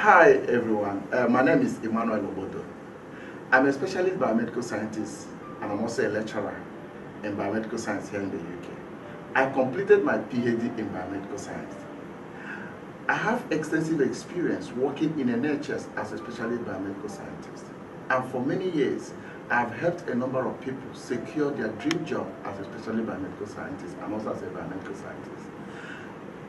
Hi everyone, my name is Emmanuel Obodo. I'm a specialist biomedical scientist and I'm also a lecturer in biomedical science here in the UK. I completed my PhD in biomedical science. I have extensive experience working in NHS as a specialist biomedical scientist. And for many years, I've helped a number of people secure their dream job as a specialist biomedical scientist and also as a biomedical scientist.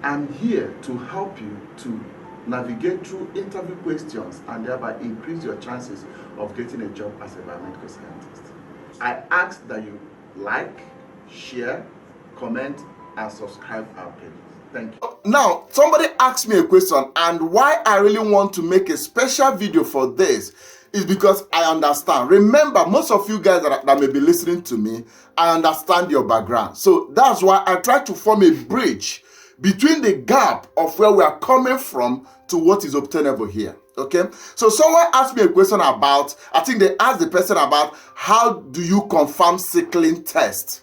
I'm here to help you to navigate through interview questions and thereby increase your chances of getting a job as a biomedical scientist. I ask that you like, share, comment, and subscribe our page. Thank you. Now, somebody asked me a question, and why I really want to make a special video for this is because I understand. Remember, most of you guys that may be listening to me, I understand your background. So that's why I try to form a bridge between the gap of where we are coming from to what is obtainable here. Okay, so someone asked me a question about, I think they asked the person about, how do you confirm sickling test?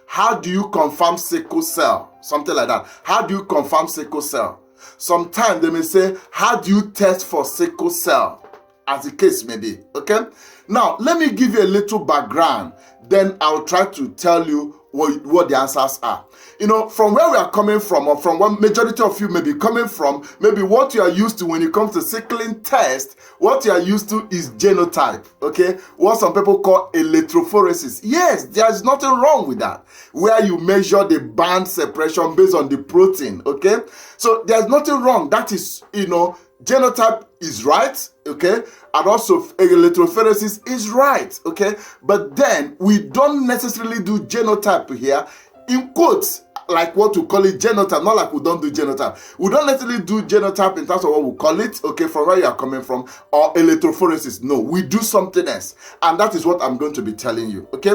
How do you confirm sickle cell? Something like that. How do you confirm sickle cell? Sometimes they may say, how do you test for sickle cell? As the case may be. Okay, now let me give you a little background, then I'll try to tell you what the answers are. You know, from where we are coming from, or from what majority of you may be coming from, maybe what you are used to when it comes to sickling test, what you are used to is genotype, okay? What some people call electrophoresis. Yes, there's nothing wrong with that, where you measure the band separation based on the protein, okay? So there's nothing wrong. That is, you know, genotype is right, okay? And also electrophoresis is right, okay? But then we don't necessarily do genotype here in quotes, like what we call it genotype, not like we don't do genotype. We don't necessarily do genotype in terms of what we call it, okay, from where you are coming from, or electrophoresis. No, we do something else. And that is what I'm going to be telling you, okay?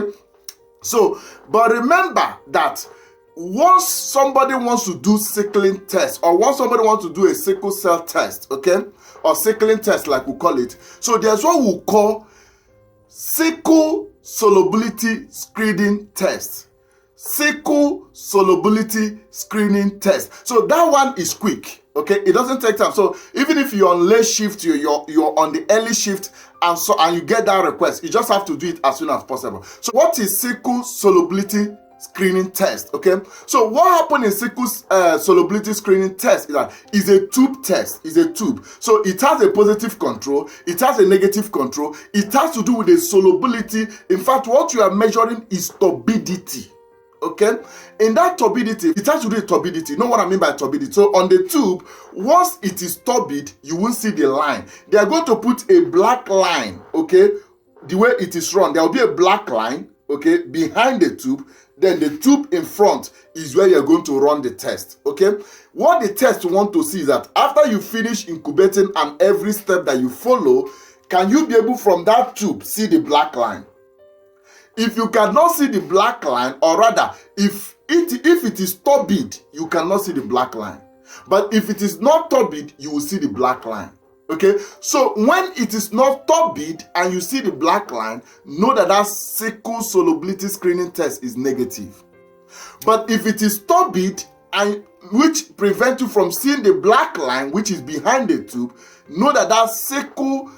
So, but remember that once somebody wants to do sickling test, or once somebody wants to do a sickle cell test, okay, or sickling test like we call it, so there's what we call sickle solubility screening test. Sickle solubility screening test. So that one is quick, okay? It doesn't take time. So even if you're on late shift, you're on the early shift, and you get that request, you just have to do it as soon as possible. So what is sickle solubility screening test? Okay, so what happened in sickle solubility screening test is that it's a tube test. It's a tube, so it has a positive control, it has a negative control, it has to do with the solubility. In fact, what you are measuring is turbidity. Okay, in that turbidity, it has to do with turbidity. You know what I mean by turbidity? So on the tube, once it is turbid, you won't see the line. They are going to put a black line, okay, the way it is run. There will be a black line, okay, behind the tube. Then the tube in front is where you're going to run the test, okay? What the test want to see is that after you finish incubating and every step that you follow, can you be able from that tube see the black line? If you cannot see the black line, or rather, if it is turbid, you cannot see the black line. But if it is not turbid, you will see the black line. Okay, so when it is not turbid and you see the black line, know that sickle solubility screening test is negative. But if it is turbid, and which prevents you from seeing the black line, which is behind the tube, know that sickle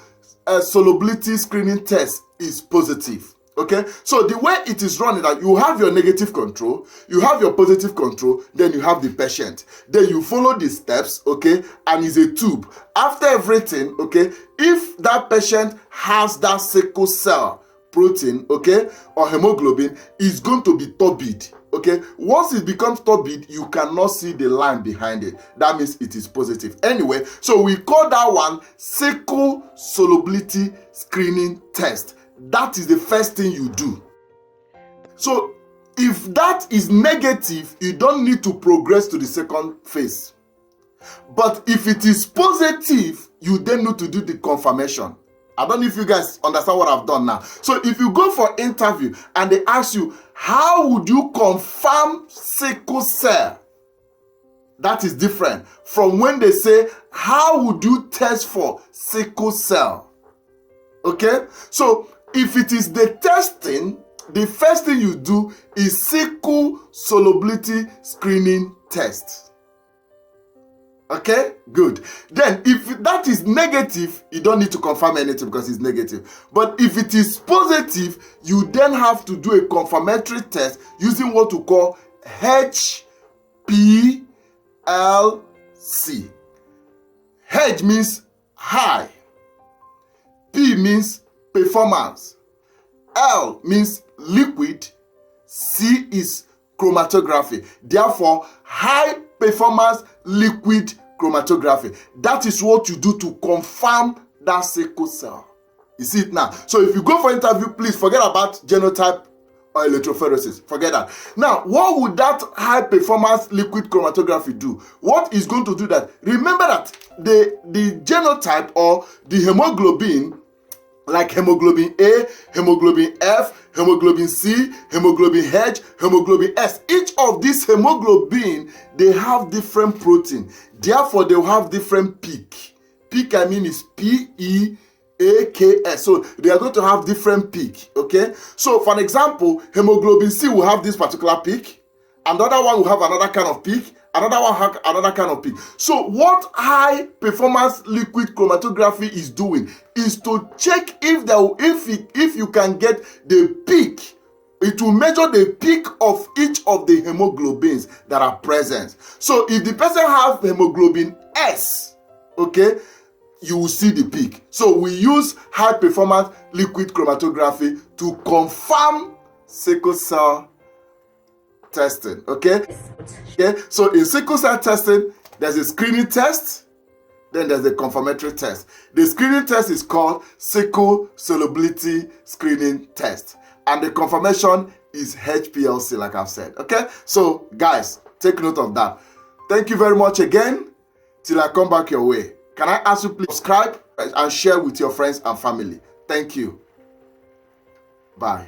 solubility screening test is positive. Okay, so the way it is running, that you have your negative control, you have your positive control, then you have the patient. Then you follow the steps, okay, and it's a tube. After everything, okay, if that patient has that sickle cell protein, okay, or hemoglobin, it's going to be turbid. Okay, once it becomes turbid, you cannot see the line behind it. That means it is positive. Anyway, so we call that one sickle solubility screening test. That is the first thing you do. So if that is negative, you don't need to progress to the second phase. But if it is positive, you then need to do the confirmation. I don't know if you guys understand what I've done now. So if you go for interview and they ask you, how would you confirm sickle cell? That is different from when they say, how would you test for sickle cell? Okay, so if it is the testing, the first thing you do is sickle solubility screening test. Okay, good. Then if that is negative, you don't need to confirm anything because it's negative. But if it is positive, you then have to do a confirmatory test using what we call HPLC. H means high, P means performance, L means liquid, C is chromatography. Therefore, high performance liquid chromatography. That is what you do to confirm that sickle cell. You see it now. So if you go for interview, please forget about genotype or electrophoresis. Forget that. Now, what would that high performance liquid chromatography do? What is going to do that? Remember that the genotype or the hemoglobin, like hemoglobin A, hemoglobin F, hemoglobin C, hemoglobin H, hemoglobin S. Each of these hemoglobin, they have different protein. Therefore, they will have different peak. Peak, I mean, is PEAKS. So they are going to have different peak. Okay. So for an example, hemoglobin C will have this particular peak. Another one will have another kind of peak. Another one have another kind of peak. So what high performance liquid chromatography is doing is to check if you can get the peak. It will measure the peak of each of the hemoglobins that are present. So if the person has hemoglobin S, okay, you will see the peak. So we use high performance liquid chromatography to confirm sickle cell testing. Okay. So in sickle cell testing, there's a screening test, then there's a confirmatory test. The screening test is called Sickle Solubility Screening Test, and the confirmation is HPLC, like I've said. Okay. So guys, take note of that. Thank you very much again. Till I come back your way, can I ask you please subscribe and share with your friends and family? Thank you. Bye.